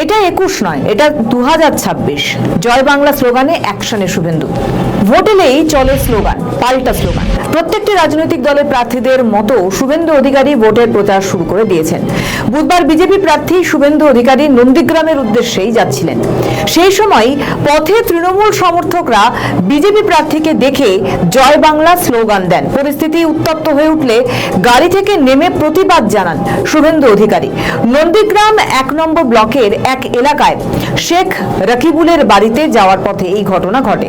এটা 21 নয়, এটা 2026। জয় বাংলা স্লোগানে অ্যাকশনে শুভেন্দু। ভোট এলেই চলে স্লোগান, পাল্টা স্লোগান। প্রত্যেকটি রাজনৈতিক দলের প্রার্থীদের মতো শুভেন্দু অধিকারী ভোটের প্রচার শুরু করে দিয়েছেন। বুধবার বিজেপি প্রার্থী শুভেন্দু অধিকারী নন্দীগ্রামের উদ্দেশ্যেই যাচ্ছিলেন। সেই সময় পথে তৃণমূল সমর্থকরা বিজেপি প্রার্থীকে দেখে জয় বাংলা স্লোগান দেন। পরিস্থিতি উত্তপ্ত হয়ে উঠলে গাড়ি থেকে নেমে প্রতিবাদ জানান শুভেন্দু অধিকারী। নন্দীগ্রাম 1 নম্বর ব্লকের এক এলাকায় শেখ রাকিবুলের বাড়িতে যাওয়ার পথে এই ঘটনা ঘটে।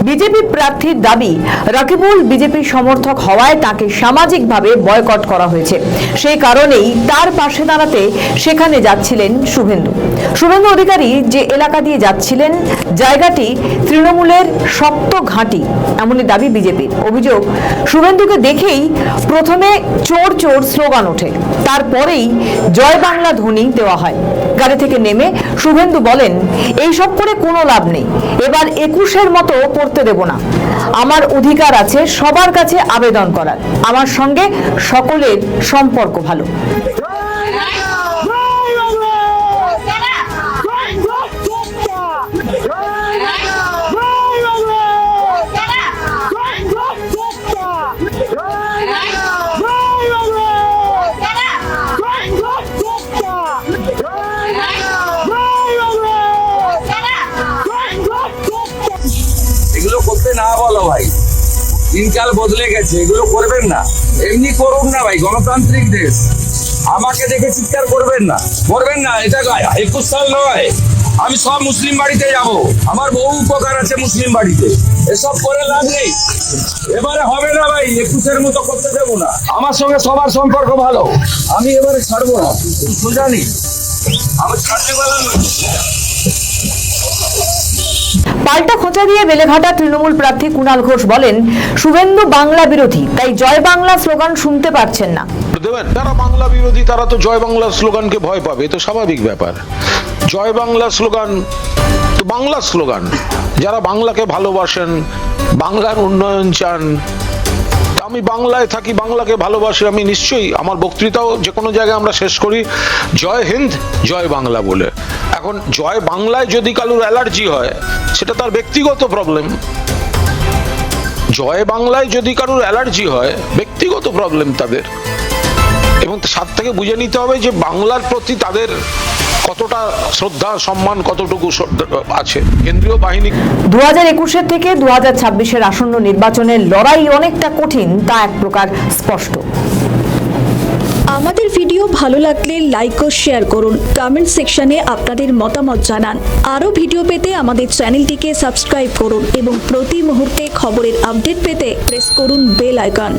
বিজেপি প্রার্থীর দাবি, রাকিবুল বিজেপি সমর্থক হওয়ায় তাকে সামাজিকভাবে বয়কট করা হয়েছে। সেই কারণেই তার পাশে দাঁড়াতে সেখানে যাচ্ছিলেন শুভেন্দু। শুভেন্দু অধিকারী যে এলাকা দিয়ে যাচ্ছিলেন জায়গাটি তৃণমূলের শক্ত ঘাঁটি, এমনই দাবি বিজেপির। অভিযোগ, শুভেন্দুকে দেখেই প্রথমে চোর চোর স্লোগান ওঠে, তারপরেই জয় বাংলা ধ্বনি দেওয়া হয়। গাড়ি থেকে নেমে শুভেন্দু বলেন, এইসব করে কোনো লাভ নেই, এবার 21-এর মতো করতে দেব না। আমার অধিকার আছে সবার কাছে আবেদন করার, আমার সঙ্গে সকলের সম্পর্ক ভালো। এগুলো করতে না বলো ভাই, দিনকাল বদলে গেছে, এগুলো করবেন না। এমনি করুন না ভাই, গণতান্ত্রিক দেশ। আমাকে দেখে চিৎকার করবেন না, করবেন না। এটা 21 সাল নয়, আমি সব মুসলিম বাড়িতে যাব, আমার বহু উপকার আছে মুসলিম বাড়িতে। এসব করে লাভ নেই, এবারে হবে না ভাই, 21-এর মতো করতে দেবো না। আমার সঙ্গে সবার সম্পর্ক ভালো, আমি এবারে ছাড়বো না, সোজা নেই, আমি ছাড়তে পারলাম না। পাল্টা খোঁচা দিয়ে বেলেঘাটা তৃণমূল প্রার্থী কুণাল ঘোষ বলেন, শুভেন্দু বাংলা বিরোধী, তাই জয় বাংলা স্লোগান শুনতে পাচ্ছেন না। দেবেন, যারা বাংলা বিরোধী তারা তো জয় বাংলা স্লোগানকে ভয় পাবে, তো স্বাভাবিক ব্যাপার। জয় বাংলা স্লোগান তো বাংলা স্লোগান। যারা বাংলাকে ভালোবাসেন, বাংলার উন্নয়ন চান, আমি বাংলায় থাকি, বাংলাকে ভালোবাসি, আমি নিশ্চয়ই আমার বক্তৃতাও যে কোনো জায়গায় আমরা শেষ করি জয় হিন্দ জয় বাংলা বলে। এখন জয় বাংলায় যদি কারোর অ্যালার্জি হয় সেটা তার ব্যক্তিগত প্রবলেম। জয় বাংলায় যদি কারোর অ্যালার্জি হয় ব্যক্তিগত প্রবলেম তাদের, এবং সাথে থেকে বুঝে নিতে হবে যে বাংলার প্রতি তাদের কতটা শ্রদ্ধা সম্মান কতটুকু আছে। কেন্দ্রীয় বাহিনী 2021-এর থেকে 2026-এর আসন্ন নির্বাচনের লড়াই অনেকটা কঠিন, তা এক প্রকার স্পষ্ট। আমাদের ভিডিও ভালো লাগলে লাইক ও শেয়ার করুন, কমেন্ট সেকশনে আপনাদের মতামত জানান। আরও ভিডিও পেতে আমাদের চ্যানেলটিকে সাবস্ক্রাইব করুন এবং প্রতি মুহূর্তে খবরের আপডেট পেতে প্রেস করুন বেল আইকন।